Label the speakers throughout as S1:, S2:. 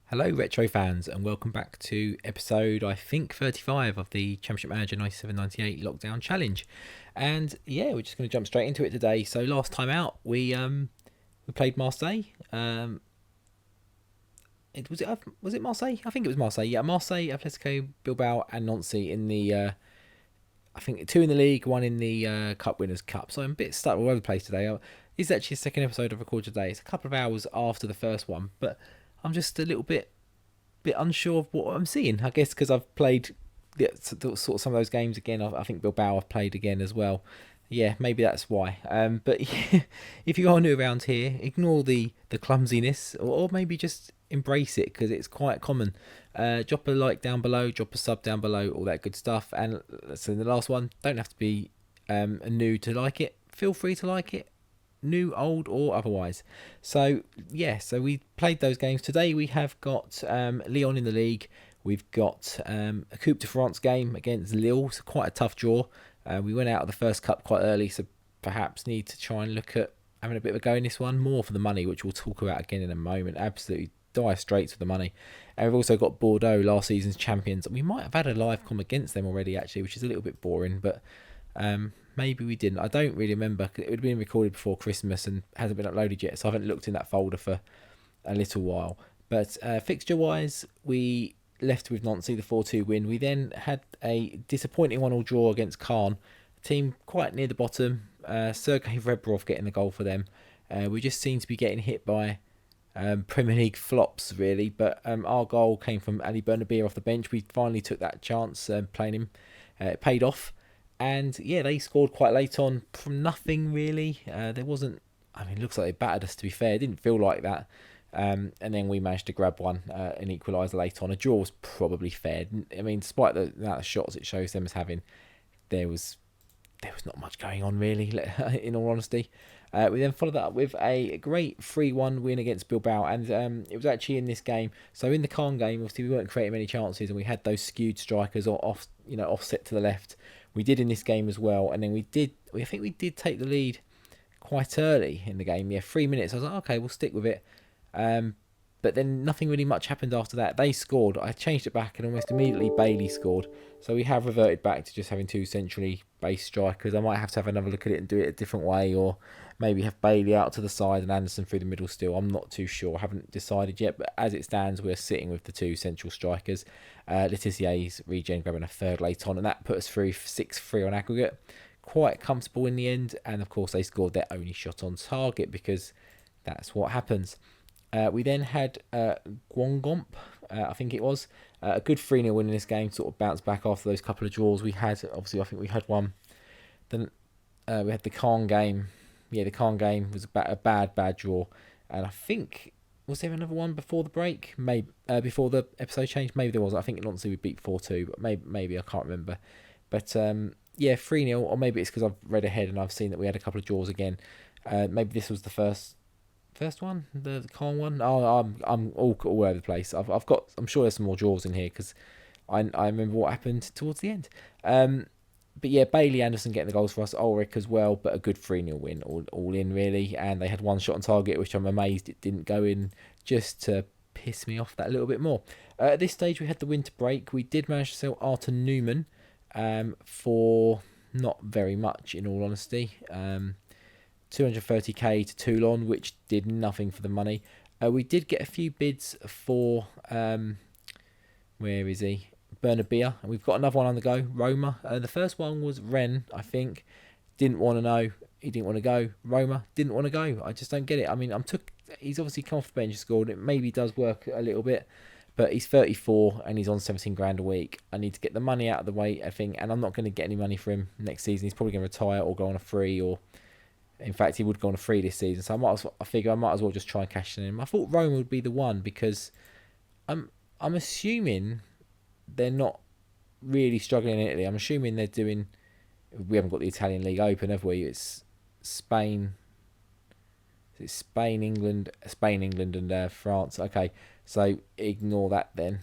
S1: Hello, retro fans, and welcome back to episode, I think, 35 of the Championship Manager 97-98 Lockdown Challenge. And yeah, we're just going to jump straight into it today. So last time out, we played Marseille. Was it Marseille? I think it was Marseille. Yeah, Marseille, Atletico Bilbao, and Nancy in the I think two in the league, one in the Cup Winners' Cup. So I'm a bit stuck all over the place today. This is actually the second episode I've recorded today. It's a couple of hours after the first one, but I'm just a little bit unsure of what I'm seeing. I guess because I've played sort of some of those games again. I think Bilbao I've played again as well. Yeah, maybe that's why. But yeah, if you are new around here, ignore the clumsiness, or maybe just embrace it because it's quite common. Drop a like down below, drop a sub down below, all that good stuff. And so in the last one, don't have to be new to like it. Feel free to like it, new, old, or otherwise. So yeah, so we played those games. Today we have got Lyon in the league. We've got a Coupe de France game against Lille. So quite a tough draw. We went out of the first cup quite early, so perhaps need to try and look at having a bit of a go in this one, more for the money, which we'll talk about again in a moment. Absolutely dire straits for the money. And we've also got Bordeaux, last season's champions. We might have had a live com against them already, actually, which is a little bit boring, but maybe we didn't. I don't really remember. It would have been recorded before Christmas and hasn't been uploaded yet, so I haven't looked in that folder for a little while. But fixture-wise, we left with Nancy, the 4-2 win. We then had a disappointing 1-1 draw against Caen, a team quite near the bottom. Sergei Rebrov getting the goal for them. We just seem to be getting hit by Premier League flops, really. But our goal came from Ali Bernabeu off the bench. We finally took that chance playing him. It paid off. And yeah, they scored quite late on from nothing, really. There wasn't... I mean, it looks like they battered us, to be fair. It didn't feel like that. And then we managed to grab one, an equaliser late on. A draw was probably fair. I mean, despite the amount of shots it shows them as having, there was not much going on, really, in all honesty. We then followed that up with a great 3-1 win against Bilbao, and it was actually in this game. So in the Caen game, obviously we weren't creating many chances, and we had those skewed strikers offset to the left. We did in this game as well, and then I think we did take the lead quite early in the game. Yeah, 3 minutes. I was like, okay, we'll stick with it. But then nothing really much happened after that. They scored. I changed it back and almost immediately Bailey scored. So we have reverted back to just having two centrally based strikers. I might have to have another look at it and do it a different way, or maybe have Bailey out to the side and Anderson through the middle still. I'm not too sure. I haven't decided yet. But as it stands, we're sitting with the two central strikers. Letizier's regen grabbing a third late on, and that put us through 6-3 on aggregate. Quite comfortable in the end. And of course, they scored their only shot on target because that's what happens. We then had Guangomp, I think it was, a good 3-0 win in this game, sort of bounced back after those couple of draws we had. Obviously, I think we had one. Then we had the Caen game. Yeah, the Caen game was a bad draw. And I think, was there another one before the break? Maybe before the episode changed? Maybe there was. I think honestly we beat 4-2, but maybe I can't remember. But yeah, 3-0, or maybe it's because I've read ahead and I've seen that we had a couple of draws again. Maybe this was the first one, the Caen one. Oh, I'm all over the place. I'm sure there's some more draws in here because I remember what happened towards the end. But yeah, Bailey, Anderson getting the goals for us, Ulrich as well, but a good 3-0 win all in, really. And they had one shot on target, which I'm amazed it didn't go in, just to piss me off that little bit more. At this stage, we had the winter break. We did manage to sell Arthur Newman for not very much, in all honesty. 230k to Toulon, which did nothing for the money. We did get a few bids for where is he? Bernabeu, and we've got another one on the go. Roma. The first one was Ren, I think. Didn't want to know. He didn't want to go. Roma didn't want to go. I just don't get it. I mean, he's obviously come off the bench, scored. It maybe does work a little bit, but he's 34 and he's on 17 grand a week. I need to get the money out of the way, I think, and I'm not going to get any money for him next season. He's probably going to retire or go on a free, or in fact, he would go on a free this season, so I figure I might as well just try and cash in him. I thought Roma would be the one because I'm assuming they're not really struggling in Italy. I'm assuming they're doing. We haven't got the Italian League open, have we? It's Spain. It's Spain, England, and France. Okay, so ignore that then.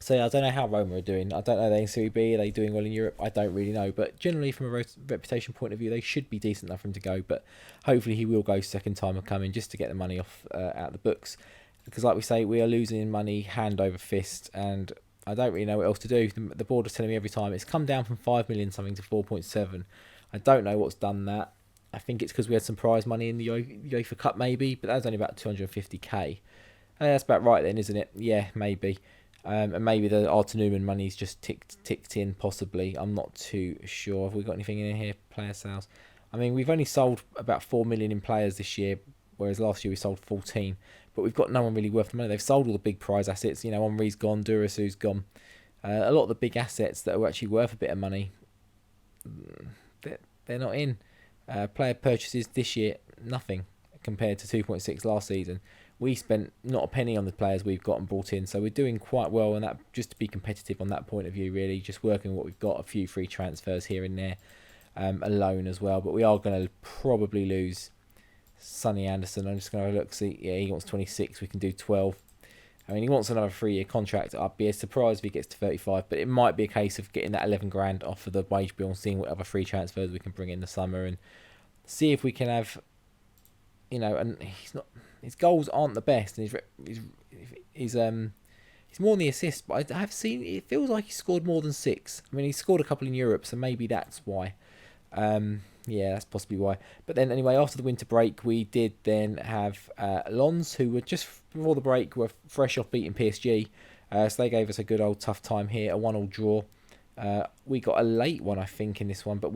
S1: So yeah, I don't know how Roma are doing. I don't know, are they in Serie B? Are they doing well in Europe? I don't really know. But generally, from a reputation point of view, they should be decent enough for him to go. But hopefully he will go second time of coming just to get the money off out of the books. because like we say, we are losing money hand over fist, and I don't really know what else to do. The board is telling me every time it's come down from 5 million something to 4.7. I don't know what's done that. I think it's because we had some prize money in the UEFA Cup maybe, but that was only about 250k. That's about right then, isn't it? Yeah, maybe. And maybe the Artenuman money's just ticked in, possibly. I'm not too sure. Have we got anything in here? Player sales. I mean, we've only sold about 4 million in players this year, whereas last year we sold 14. But we've got no one really worth the money. They've sold all the big prize assets. You know, Henri's gone, Durasu's gone. A lot of the big assets that are actually worth a bit of money, they're not in. Player purchases this year, nothing compared to 2.6 last season. We spent not a penny on the players we've got and brought in, so we're doing quite well on that, just to be competitive on that point of view, really. Just working what we've got, a few free transfers here and there, alone as well. But we are going to probably lose Sonny Anderson. I'm just going to look, see, yeah, he wants 26, we can do 12. I mean, he wants another 3-year contract. I'd be surprised if he gets to 35, but it might be a case of getting that 11 grand off of the wage bill and seeing what other free transfers we can bring in the summer and see if we can have, you know, and his goals aren't the best, and he's more than the assists, but I have seen, it feels like he scored more than 6. I mean, he scored a couple in Europe, so maybe that's why. Yeah, that's possibly why. But then anyway, after the winter break, we did then have Lons, who were just before the break, were fresh off beating PSG. So they gave us a good old tough time here, a 1-1 draw. We got a late one, I think, in this one, but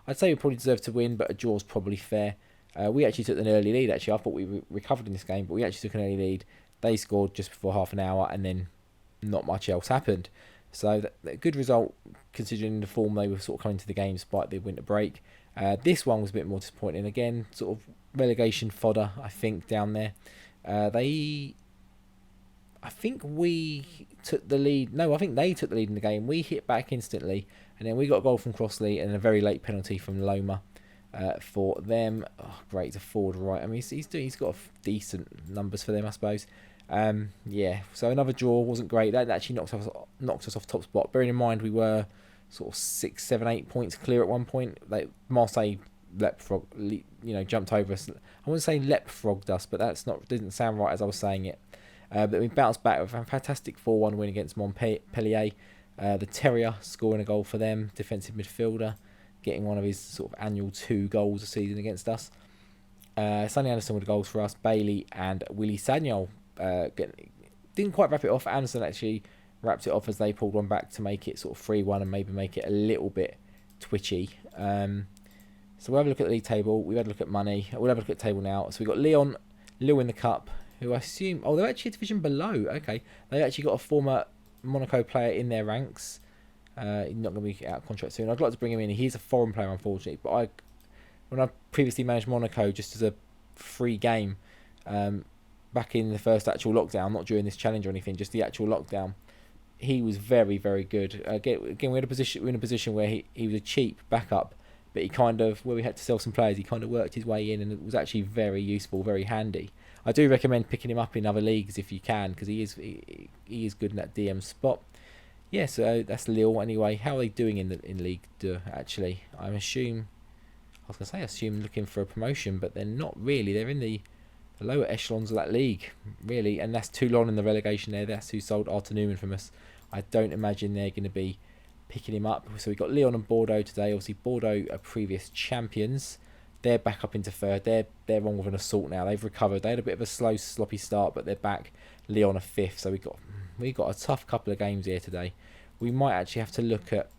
S1: I'd say we probably deserved to win, but a draw's probably fair. We actually took an early lead, actually. I thought we recovered in this game, but we actually took an early lead. They scored just before half an hour, and then not much else happened. So a good result, considering the form they were sort of coming to the game despite the winter break. This one was a bit more disappointing. Again, sort of relegation fodder, I think, down there. I think we took the lead. No, I think they took the lead in the game. We hit back instantly, and then we got a goal from Crossley and a very late penalty from Loma for them. Oh, great, it's a forward right. I mean, he's got decent numbers for them, I suppose. Yeah, so another draw wasn't great. That actually knocked us off top spot. Bearing in mind we were sort of 6, 7, 8 points clear at one point. Like Marseille jumped over us. I wouldn't say leapfrogged us, but didn't sound right as I was saying it. But we bounced back with a fantastic 4-1 win against Montpellier. The Terrier scoring a goal for them, defensive midfielder, getting one of his sort of annual 2 goals a season against us. Sonny Anderson with the goals for us. Bailey and Willy Sagnol didn't quite wrap it off. Anderson actually wrapped it off as they pulled one back to make it sort of 3-1 and maybe make it a little bit twitchy. So we'll have a look at the league table. We've had a look at money. We'll have a look at the table now. So we've got Lyon in the cup, who I assume... Oh, they're actually a division below. Okay. They actually got a former Monaco player in their ranks. He's not going to be out of contract soon. I'd like to bring him in. He's a foreign player, unfortunately. But when I previously managed Monaco just as a free game, back in the first actual lockdown, not during this challenge or anything, just the actual lockdown, he was very, very good. Again, we're in a position where he was a cheap backup, but he where we had to sell some players, he kind of worked his way in, and it was actually very useful, very handy. I do recommend picking him up in other leagues if you can, because he is good in that DM spot. Yeah, so that's Lille anyway. How are they doing in Ligue 2, actually? I assume looking for a promotion, but they're not really. They're in the lower echelons of that league, really, and that's Toulon in the relegation there. That's who sold Artenuman from us. I don't imagine they're going to be picking him up. So we've got Lyon and Bordeaux today. Obviously, Bordeaux are previous champions. They're back up into third. They're on with an assault now. They've recovered. They had a bit of a slow, sloppy start, but they're back. Lyon are fifth. So we got a tough couple of games here today. We might actually have to look at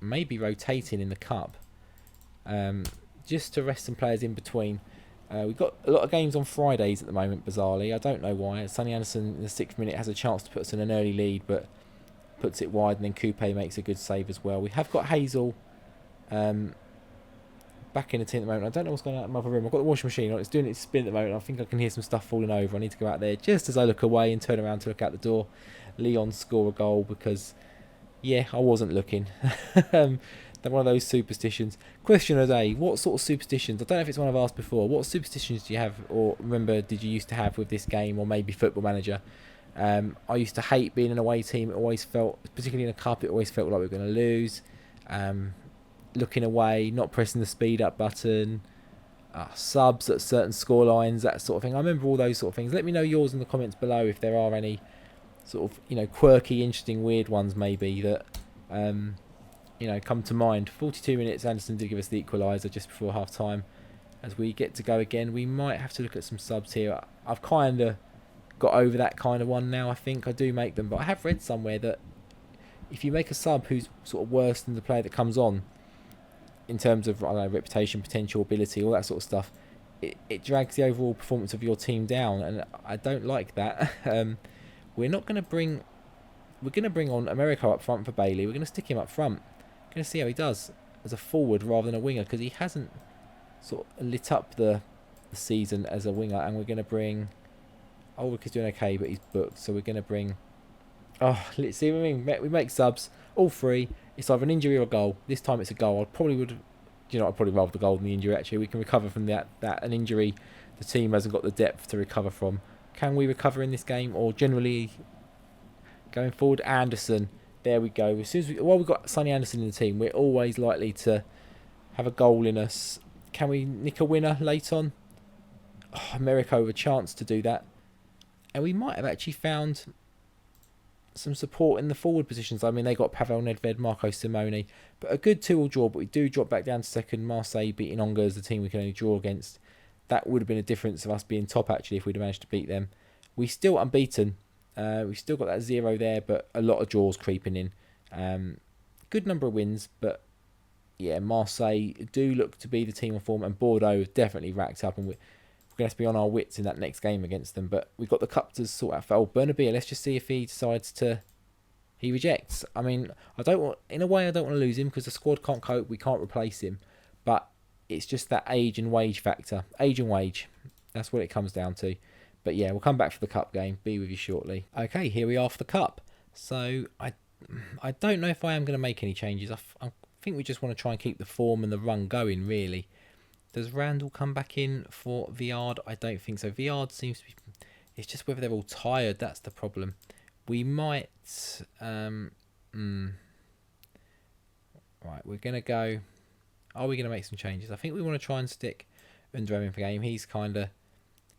S1: maybe rotating in the cup, just to rest some players in between. We've got a lot of games on Fridays at the moment, bizarrely. I don't know why. Sonny Anderson in the 6th minute has a chance to put us in an early lead, but puts it wide, and then Coupe makes a good save as well. We have got Hazel back in the team at the moment. I don't know what's going on in my other room. I've got the washing machine on. It's doing its spin at the moment. I think I can hear some stuff falling over. I need to go out there just as I look away and turn around to look out the door. Lyon score a goal because, yeah, I wasn't looking. They're one of those superstitions. Question of the day, what sort of superstitions? I don't know if it's one I've asked before. What superstitions do you have, or did you used to have with this game, or maybe Football Manager? I used to hate being an away team. It always felt, particularly in a cup, it always felt like we were going to lose. Looking away, not pressing the speed up button. subs at certain score lines, that sort of thing. I remember all those sort of things. Let me know yours in the comments below if there are any sort of, quirky, interesting, weird ones maybe that, come to mind. 42 minutes, Anderson did give us the equaliser just before half-time. As we get to go again, we might have to look at some subs here. I've kind of got over that kind of one now, I think. I do make them, but I have read somewhere that if you make a sub who's sort of worse than the player that comes on, in terms of, I don't know, reputation, potential, ability, all that sort of stuff, it drags the overall performance of your team down, and I don't like that. We're going to bring on Americo up front for Bailey. We're going to stick him up front. Going to see how he does as a forward rather than a winger, because he hasn't sort of lit up the season as a winger. And we're going to bring... Ulrich is doing okay, but he's booked, so we're going to bring... Oh, let's see what I mean. We make subs, all three. It's either an injury or a goal. This time it's a goal. I'd probably rather the goal than the injury, actually. We can recover from that. An injury the team hasn't got the depth to recover from. Can we recover in this game, or generally going forward? Anderson, there we go. As soon as we've got Sonny Anderson in the team, we're always likely to have a goal in us. Can we nick a winner late on? Oh, Americo with a chance to do that. And we might have actually found some support in the forward positions. I mean, they got Pavel Nedved, Marco Simone, but a good 2-2 draw. But we do drop back down to second. Marseille beating Angers, the team we can only draw against. That would have been a difference of us being top, actually, if we'd have managed to beat them. We still unbeaten. We still got that 0 there, but a lot of draws creeping in. Good number of wins, but yeah, Marseille do look to be the team on form, and Bordeaux have definitely racked up, and we're going to have to be on our wits in that next game against them. But we've got the cup to sort out for old Bernabeu. Let's just see if he decides to... He rejects. I mean, I don't want to lose him because the squad can't cope. We can't replace him. But it's just that age and wage factor. Age and wage. That's what it comes down to. But yeah, we'll come back for the cup game. Be with you shortly. Okay, here we are for the cup. So I don't know if I am going to make any changes. I think we just want to try and keep the form and the run going, really. Does Randall come back in for Viard? I don't think so. Viard seems to be... It's just whether they're all tired. That's the problem. We might... Right, we're going to go... Are we going to make some changes? I think we want to try and stick Underem in for game. He's kind of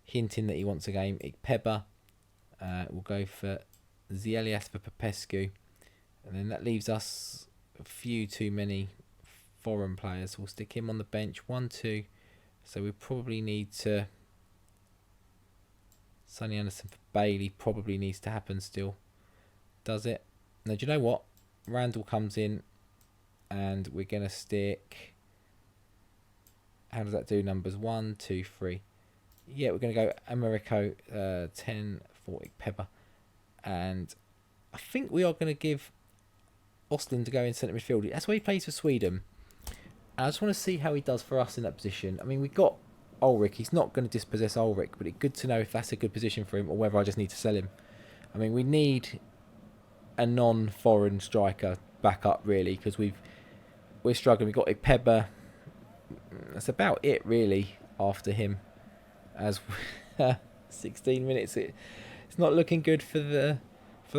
S1: hinting that he wants a game. Ikpeba. We'll go for Zielias for Popescu. And then that leaves us a few too many foreign players. We'll stick him on the bench. 1, 2. So we probably need to... Sonny Anderson for Bailey probably needs to happen still. Does it? Now, do you know what? Randall comes in and we're going to stick... How does that do numbers? 1, 2, 3. Yeah, we're going to go Americo 10 for Pepper. And I think we are going to give Ostlund to go in centre midfield. That's where he plays for Sweden. And I just want to see how he does for us in that position. I mean, we've got Ulrich. He's not going to dispossess Ulrich, but it's good to know if that's a good position for him or whether I just need to sell him. I mean, we need a non-foreign striker back up, really, because we're struggling. We've got Ikpeba. That's about it, really, after him. As 16 minutes, it's not looking good for the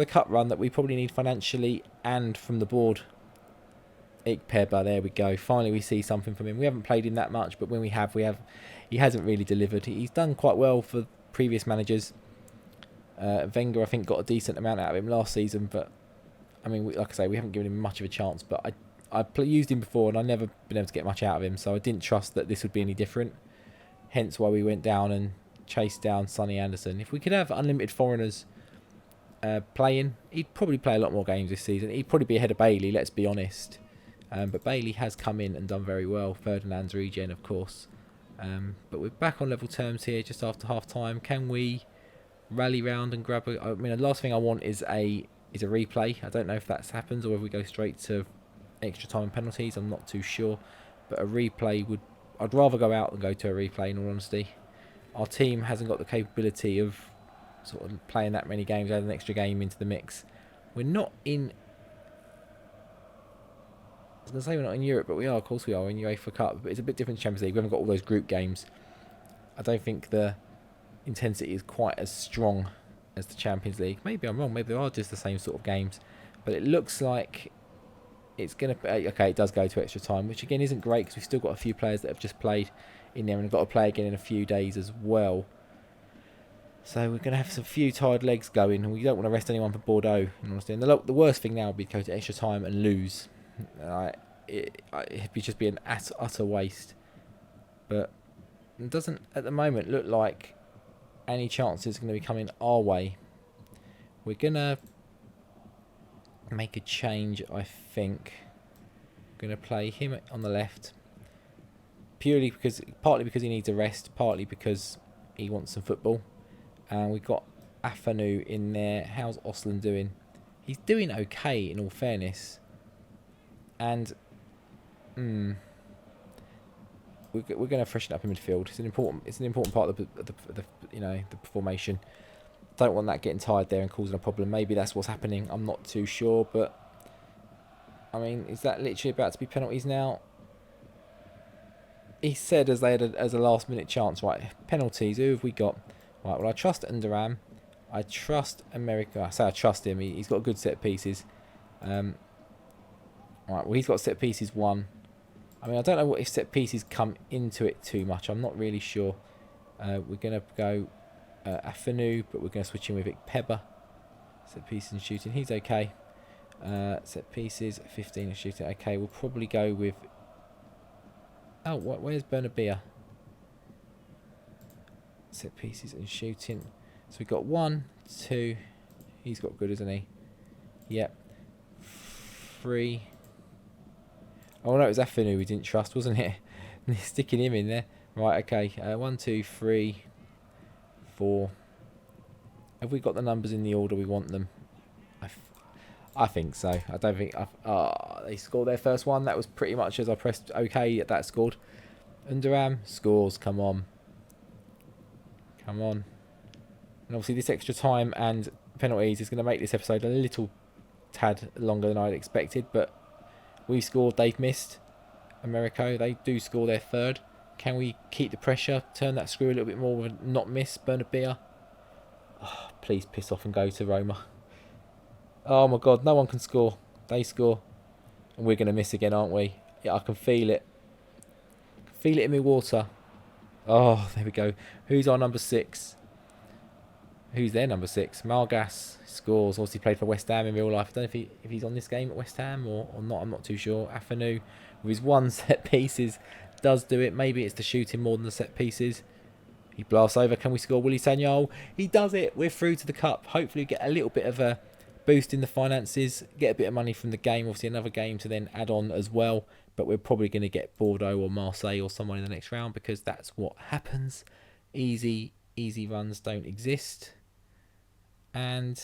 S1: cup run that we probably need financially and from the board. Ikpeba, there we go. Finally, we see something from him. We haven't played him that much, but when we have, he hasn't really delivered. He's done quite well for previous managers. Wenger, I think, got a decent amount out of him last season, but I mean, like I say, we haven't given him much of a chance. But I used him before, and I've never been able to get much out of him, so I didn't trust that this would be any different. Hence why we went down and chased down Sonny Anderson. If we could have unlimited foreigners playing, he'd probably play a lot more games this season. He'd probably be ahead of Bailey, let's be honest. But Bailey has come in and done very well. Ferdinand's regen, of course. But we're back on level terms here just after half time. Can we rally round and grab a... I mean, the last thing I want is a replay. I don't know if that happens or whether we go straight to extra time and penalties. I'm not too sure. But a replay would... I'd rather go out than go to a replay, in all honesty. Our team hasn't got the capability of sort of playing that many games, add an extra game into the mix. We're not in... I was going to say we're not in Europe, but we are. Of course we are in UEFA Cup. But it's a bit different to Champions League. We haven't got all those group games. I don't think the intensity is quite as strong as the Champions League. Maybe I'm wrong. Maybe they are just the same sort of games. But it looks like it's going to... Okay, it does go to extra time, which again isn't great because we've still got a few players that have just played in there and have got to play again in a few days as well. So we're going to have some few tired legs going, and we don't want to rest anyone for Bordeaux. Honestly. And the worst thing now would be to go to extra time and lose. It'd just be an utter waste. But it doesn't, at the moment, look like any chances are going to be coming our way. We're going to make a change, I think. We're going to play him on the left. Partly because he needs a rest, partly because he wants some football. And we've got Afanu in there. How's Osland doing? He's doing okay, in all fairness. And we're going to freshen up in midfield. It's an important part of the formation. Don't want that getting tired there and causing a problem. Maybe that's what's happening. I'm not too sure, but I mean, is that literally about to be penalties now? He said as they had as a last minute chance, right? Penalties. Who have we got? Right, well, I trust Underam. I trust America. I say I trust him. He's got good set pieces. Right, well, he's got set pieces 1. I mean, I don't know what if set pieces come into it too much. I'm not really sure. We're going to go Afanu, but we're going to switch in with Pepper. Set pieces and shooting. He's okay. Set pieces, 15 and shooting. Okay, we'll probably go with... Oh, where's Bernabia? Set pieces and shooting. So we've got 1, 2. He's got good, isn't he? Yep. 3. Oh no, it was Afinu we didn't trust, wasn't it? Sticking him in there. Right, okay. 1, 2, 3, 4. Have we got the numbers in the order we want them? I think so. I don't think... they scored their first one. That was pretty much as I pressed OK, that scored. Underam scores. Come on. Come on. And obviously this extra time and penalties is going to make this episode a little tad longer than I'd expected. But we've scored. They've missed. Americo, they do score their third. Can we keep the pressure? Turn that screw a little bit more and not miss Bernabia? Oh, please piss off and go to Roma. Oh my god, no one can score. They score. And we're going to miss again, aren't we? Yeah, I can feel it. Feel it in my water. Oh, there we go. Who's our number 6? Who's their number 6? Margas scores. Obviously played for West Ham in real life. I don't know if he's on this game at West Ham or not. I'm not too sure. Afanu, with his 1 set pieces, does do it. Maybe it's the shooting more than the set pieces. He blasts over. Can we score? Willy Sagnol? He does it. We're through to the cup. Hopefully get a little bit of a boost in the finances. Get a bit of money from the game. Obviously another game to then add on as well. But we're probably going to get Bordeaux or Marseille or someone in the next round because that's what happens. Easy runs don't exist. And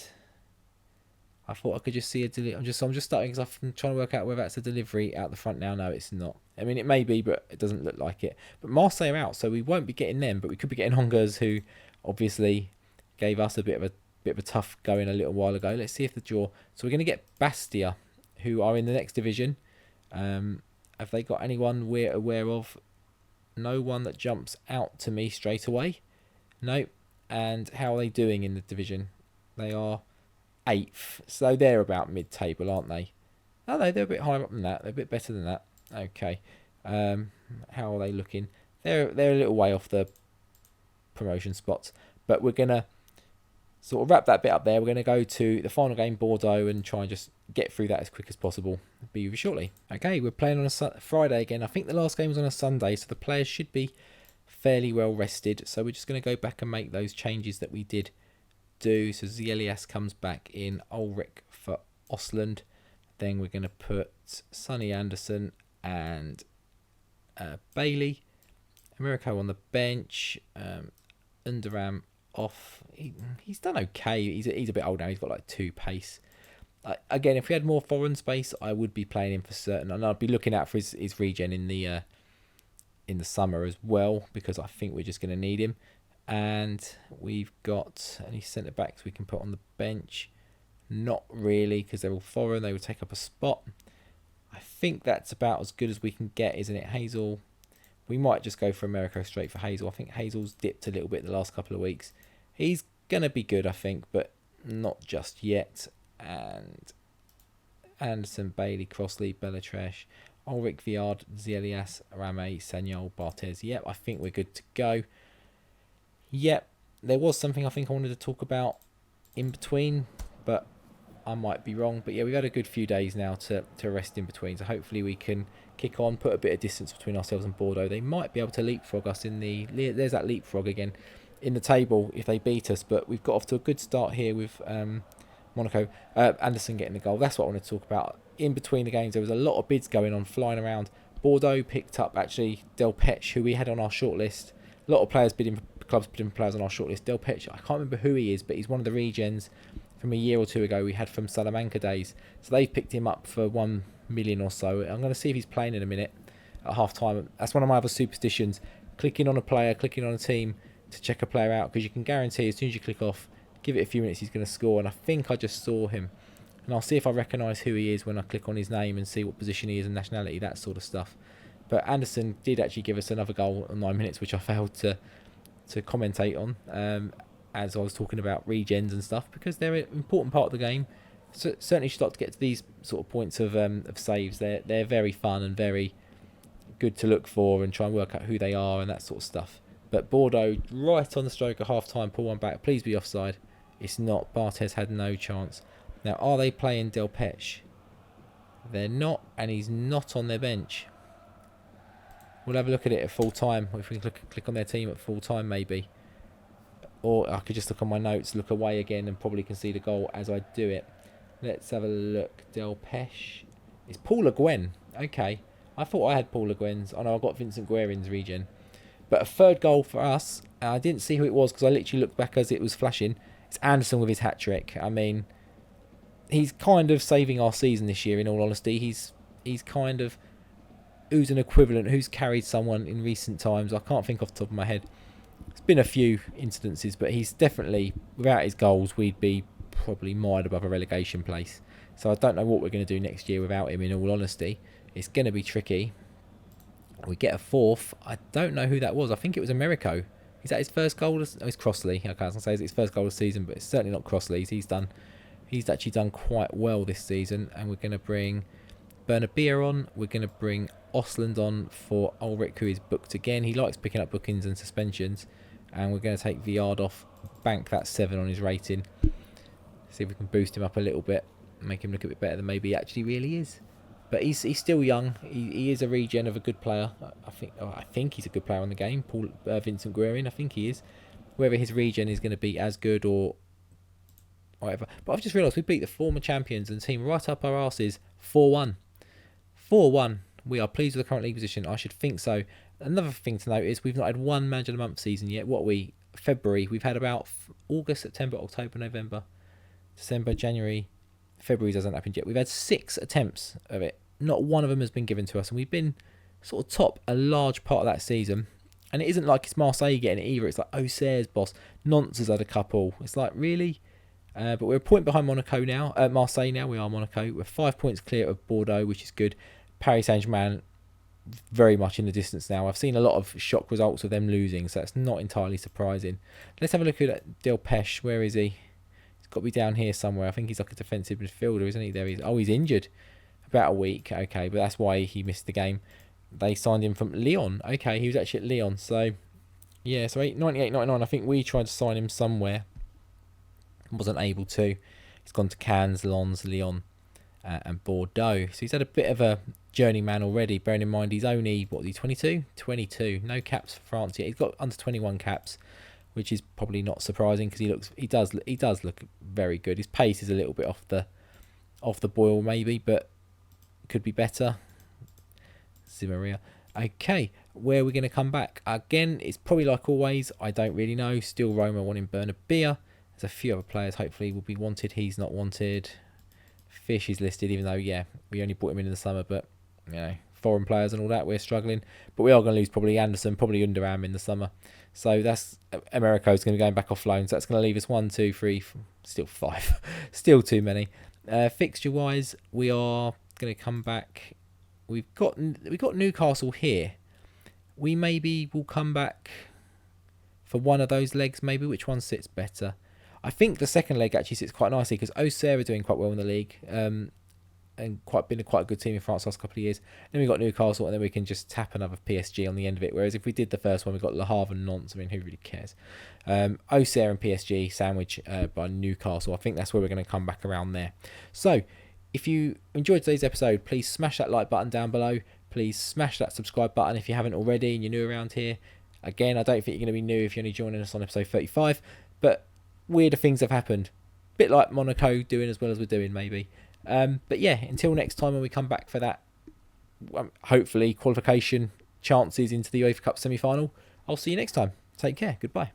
S1: I thought I could just see a delivery. I'm just starting because I'm trying to work out whether that's a delivery out the front now. No, it's not. I mean, it may be, but it doesn't look like it. But Marseille are out, so we won't be getting them. But we could be getting Hongers, who obviously gave us a bit of a tough going a little while ago. Let's see if the draw. So we're going to get Bastia, who are in the next division. Have they got anyone we're aware of? No one that jumps out to me straight away. Nope. And how are they doing in the division? They are 8th. So they're about mid-table, aren't they? Oh no, they're a bit higher up than that. They're a bit better than that. Okay. How are they looking? They're a little way off the promotion spots. But we're going to sort of wrap that bit up there. We're going to go to the final game, Bordeaux, and try and just get through that as quick as possible. Be with you shortly. Okay, we're playing on a Friday again. I think the last game was on a Sunday, so the players should be fairly well rested. So we're just going to go back and make those changes that we did do. So Zielias comes back in, Ulrich for Osland. Then we're going to put Sonny Anderson and Bailey. Americo on the bench. Underam off. He's done okay. He's a bit old now. He's got like 2 pace. Again, if we had more foreign space, I would be playing him for certain, and I'd be looking out for his regen in the summer as well, because I think we're just going to need him. And we've got any centre backs we can put on the bench. Not really, because they're all foreign. They would take up a spot. I think that's about as good as we can get, isn't it? Hazel. We might just go for America straight for Hazel. I think Hazel's dipped a little bit the last couple of weeks. He's going to be good, I think, but not just yet. And Anderson, Bailey, Crossley, Bellatresh, Ulrich, Viard, Zelias, Rame, Sanyol, Barthez. Yep, I think we're good to go. Yep, there was something I think I wanted to talk about in between, but I might be wrong. But yeah, we've had a good few days now to rest in between, so hopefully we can kick on, put a bit of distance between ourselves and Bordeaux. They might be able to leapfrog us in the... There's that leapfrog again in the table if they beat us, but we've got off to a good start here with Monaco. Anderson getting the goal. That's what I wanted to talk about. In between the games, there was a lot of bids going on, flying around. Bordeaux picked up, actually, Delpech, who we had on our shortlist. A lot of players bidding, clubs bidding players on our shortlist. Delpech, I can't remember who he is, but he's one of the regens from a year or two ago we had from Salamanca days. So they've picked him up for 1 million or so. I'm going to see if he's playing in a minute at half time. That's one of my other superstitions. Clicking on a player, clicking on a team to check a player out, because you can guarantee as soon as you click off, give it a few minutes, he's going to score. And I think I just saw him. And I'll see if I recognise who he is when I click on his name and see what position he is and nationality, that sort of stuff. But Anderson did actually give us another goal in 9 minutes, which I failed to commentate on as I was talking about regens and stuff, because they're an important part of the game. So certainly should start to get to these sort of points of saves. They're very fun and very good to look for and try and work out who they are and that sort of stuff. But Bordeaux, right on the stroke of half-time, pull one back. Please be offside. It's not. Barthez had no chance. Now, are they playing Delpech? They're not, and he's not on their bench. We'll have a look at it at full time. If we click on their team at full time, maybe. Or I could just look on my notes, look away again, and probably concede a goal as I do it. Let's have a look. Delpech. It's Paul Le Guen. Okay. I thought I had Paul Le Guen's. Oh no, I've got Vincent Guerin's regen. But a third goal for us. I didn't see who it was because I literally looked back as it was flashing. It's Anderson with his hat-trick. I mean, he's kind of saving our season this year, in all honesty. He's kind of... Who's an equivalent? Who's carried someone in recent times? I can't think off the top of my head. It's been a few incidences, but he's definitely... Without his goals, we'd be probably mired above a relegation place. So I don't know what we're going to do next year without him, in all honesty. It's going to be tricky. We get a fourth. I don't know who that was. I think it was Americo. Is that his first goal? Oh, it's Crossley. Okay, I was going to say it's his first goal of the season, but it's certainly not Crossley's. He's actually done quite well this season. And we're going to bring Bernabia on. We're going to bring Osland on for Ulrich, who is booked again. He likes picking up bookings and suspensions. And we're going to take Viard off. Bank that 7 on his rating. See if we can boost him up a little bit. Make him look a bit better than maybe he actually really is. But he's still young. He is a regen of a good player. I think he's a good player on the game. Vincent Guerin, I think he is. Whether his regen is going to be as good or whatever. But I've just realised we beat the former champions and the team right up our asses 4-1. 4-1. We are pleased with the current league position. I should think so. Another thing to note is we've not had one Manager of the Month season yet. February. We've had about August, September, October, November, December, January... February hasn't happened yet. We've had 6 attempts of it. Not one of them has been given to us. And we've been sort of top a large part of that season. And it isn't like it's Marseille getting it either. It's like Auxerre's boss. Nantes has had a couple. It's like, really? But we're a point behind Monaco now. Marseille now. We are Monaco. We're 5 points clear of Bordeaux, which is good. Paris Saint-Germain, very much in the distance now. I've seen a lot of shock results of them losing. So that's not entirely surprising. Let's have a look at Delpech. Where is he? Got to be down here somewhere. I think he's like a defensive midfielder, isn't he? There he is. Oh, he's injured. About a week. Okay, but that's why he missed the game. They signed him from Lyon. Okay, he was actually at Lyon. So, yeah, so 98-99. I think we tried to sign him somewhere. Wasn't able to. He's gone to Cannes, Lens, Lyon, and Bordeaux. So he's had a bit of a journeyman already, bearing in mind he's only, what is he, 22? 22. No caps for France yet. He's got under 21 caps, which is probably not surprising because he does look very good. His pace is a little bit off the boil maybe, but could be better. Zimaria. Okay, where are we going to come back? Again, it's probably like always. I don't really know. Still Roma wanting Bernabia. There's a few other players hopefully will be wanted. He's not wanted. Fish is listed, even though, yeah, we only brought him in the summer, but, you know, foreign players and all that, we're struggling. But we are going to lose probably Anderson, probably Underam in the summer. So that's Americo's going to be going back off loan. So that's going to leave us 1, 2, 3, still 5. Still too many. Fixture-wise, we are going to come back. We've got Newcastle here. We maybe will come back for one of those legs, maybe. Which one sits better? I think the second leg actually sits quite nicely because Auxerre are doing quite well in the league. and been quite a good team in France the last couple of years. Then we got Newcastle, and then we can just tap another PSG on the end of it. Whereas if we did the first one, we got Le Havre and Nantes. I mean, who really cares? Auxerre and PSG sandwich by Newcastle. I think that's where we're going to come back around there. So if you enjoyed today's episode, please smash that like button down below. Please smash that subscribe button if you haven't already and you're new around here. Again, I don't think you're going to be new if you're only joining us on episode 35, but weirder things have happened. Bit like Monaco doing as well as we're doing, maybe. But yeah, until next time when we come back for that, hopefully, qualification chances into the UEFA Cup semi-final, I'll see you next time. Take care. Goodbye.